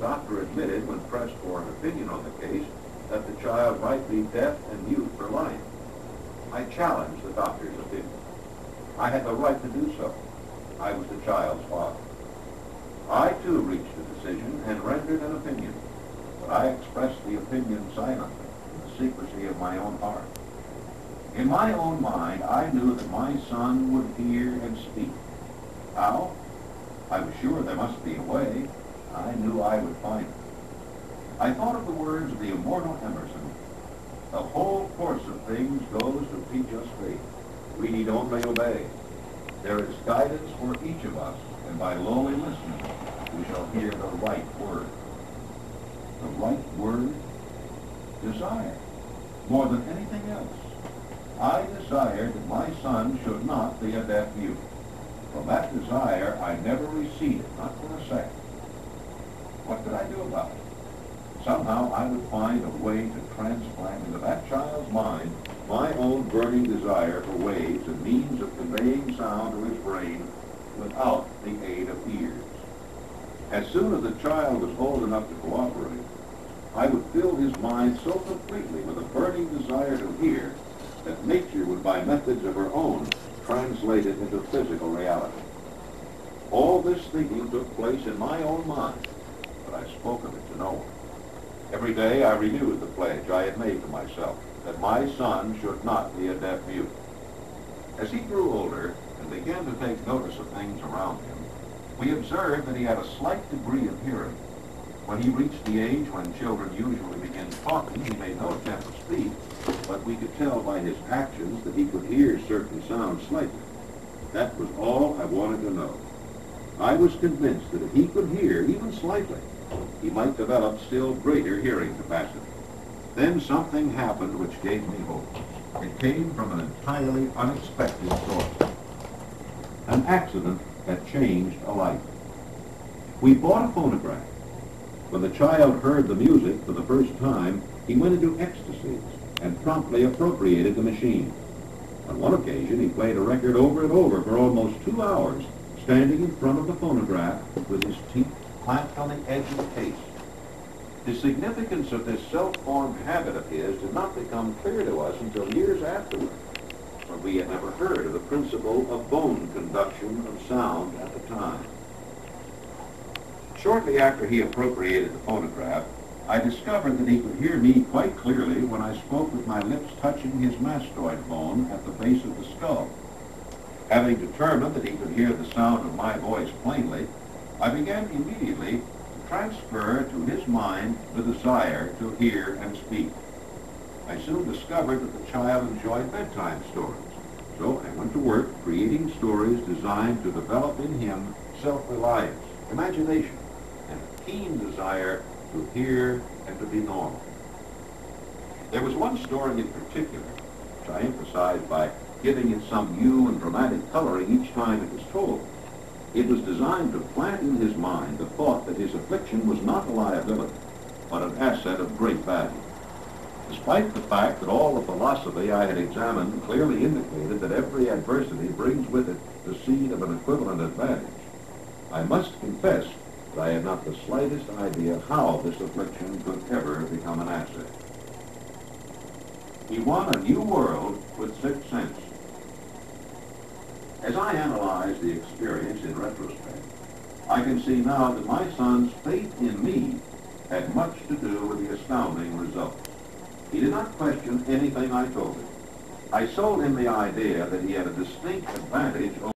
doctor admitted, when pressed for an opinion on the case, that the child might be deaf and mute for life. I challenged the doctor's opinion. I had the right to do so. I was the child's father. I, too, reached a decision and rendered an opinion, but I expressed the opinion silently, in the secrecy of my own heart. In my own mind, I knew that my son would hear and speak. How? I was sure there must be a way. I knew I would find it. I thought of the words of the immortal Emerson. The whole course of things goes to teach us faith. We need only obey. There is guidance for each of us, and by lowly listening, we shall hear the right word. The right word? Desire. More than anything else. I desired that my son should not be a deaf mute. From that desire, I never receded, not for a second. What could I do about it? Somehow I would find a way to transplant into that child's mind my own burning desire for ways and means of conveying sound to his brain without the aid of ears. As soon as the child was old enough to cooperate, I would fill his mind so completely with a burning desire to hear that nature would, by methods of her own, translate it into physical reality. All this thinking took place in my own mind, but I spoke of it to no one. Every day I renewed the pledge I had made to myself, that my son should not be a deaf mute. As he grew older and began to take notice of things around him, we observed that he had a slight degree of hearing. When he reached the age when children usually begin talking, he made no attempt to speak, but we could tell by his actions that he could hear certain sounds slightly. That was all I wanted to know. I was convinced that if he could hear, even slightly, he might develop still greater hearing capacity. Then something happened which gave me hope. It came from an entirely unexpected source. An accident that changed a life. We bought a phonograph. When the child heard the music for the first time, he went into ecstasies and promptly appropriated the machine. On one occasion, he played a record over and over for almost 2 hours, standing in front of the phonograph with his teeth clamped on the edge of the case. The significance of this self-formed habit of his did not become clear to us until years afterward, for we had never heard of the principle of bone conduction of sound at the time. Shortly after he appropriated the phonograph, I discovered that he could hear me quite clearly when I spoke with my lips touching his mastoid bone at the base of the skull. Having determined that he could hear the sound of my voice plainly, I began immediately to transfer to his mind the desire to hear and speak. I soon discovered that the child enjoyed bedtime stories, so I went to work creating stories designed to develop in him self-reliance, imagination, and a keen desire to hear and to be normal. There was one story in particular, which I emphasized by giving it some hue and dramatic coloring each time it was told. It was designed to plant in his mind the thought that his affliction was not a liability, but an asset of great value. Despite the fact that all the philosophy I had examined clearly indicated that every adversity brings with it the seed of an equivalent advantage, I must confess that I had not the slightest idea how this affliction could ever become an asset. He won a new world with sixth sense. As I analyze the experience in retrospect, I can see now that my son's faith in me had much to do with the astounding results. He did not question anything I told him. I sold him the idea that he had a distinct advantage over